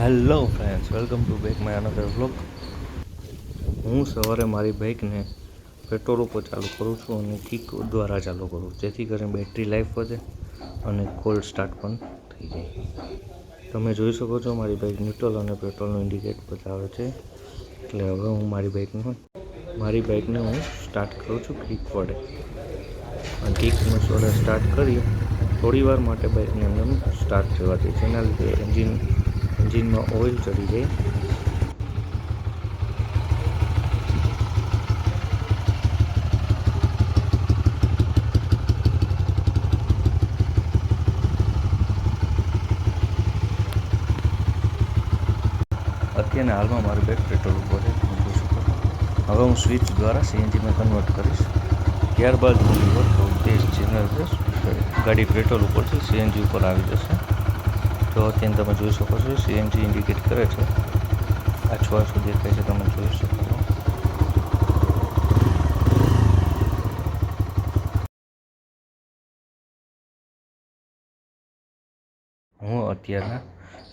Hello friends, welcome to back my another vlog. હું સવારે મારી બાઇકને પેટ્રોલ ઉપર ચાલુ કરું છું અને કિક દ્વારા ચાલુ કરું, જેથી કરીને બેટરી લાઈફ વધે અને કોલ્ડ સ્ટાર્ટ પણ થઈ જાય. તમે જોઈ શકો છો મારી બાઇક ન્યુટ્રલ અને પેટ્રોલનું ઇન્ડિકેટ બતાવે છે. એટલે હવે હું મારી બાઇકને હું સ્ટાર્ટ કરું છું કિક વડે. અને કિકનો વડે સ્ટાર્ટ કરી થોડી વાર માટે બાઇકને એમને સ્ટાર્ટ રહેવા દે છે. એના લીધે એન્જિનમાં ઓઇલ ચડી જાય. અત્યારે હાલમાં મારી બાઇક પેટ્રોલ ઉપર છે, તમે જોઈ શકો છો. હવે હું સ્વિચ દ્વારા સીએનજીમાં કન્વર્ટ કરીશ. ત્યારબાદ હું લીવર થોડું તેજ ચેનલ ગાડી પેટ્રોલ ઉપરથી સીએનજી ઉપર આવી જશે. તો અત્યારે તમે જોઈ શકો છો સીએનજી ઇન્ડિકેટ કરે છે, આછું દેખાય છે, તમે જોઈ શકો છો. હું અત્યારના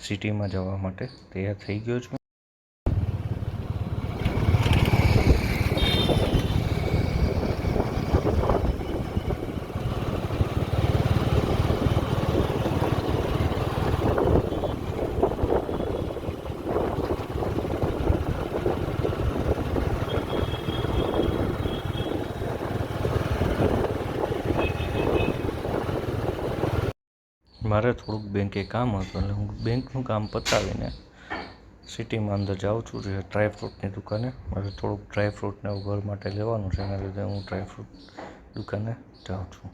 સિટીમાં જવા માટે તૈયાર થઈ ગયો છું. મારે થોડુંક બેંકે કામ હતું એટલે હું બેંકનું કામ પતાવીને સિટીમાં અંદર જાઉં છું, જે ડ્રાયફ્રૂટની દુકાને. મારે થોડુંક ડ્રાયફ્રૂટને એવું ઘર માટે લેવાનું છે, એના લીધે હું ડ્રાયફ્રૂટ દુકાને જાઉં છું.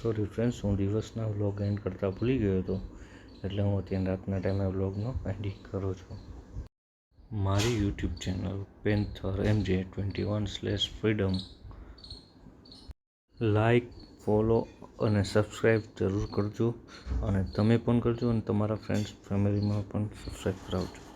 સોરી ફ્રેન્ડ્સ, હું દિવસના વ્લોગ એન્ડ કરતાં ભૂલી ગયો હતો, એટલે હું અત્યારે રાતના ટાઈમે વ્લોગનો એડિટ કરું છું. મારી YouTube channel panther MJ21/freedom like, follow અને સબસ્ક્રાઈબ જરૂર કરજો. અને તમે પણ કરજો અને તમારા ફ્રેન્ડ્સ ફેમિલીમાં પણ સબસ્ક્રાઈબ કરાવજો.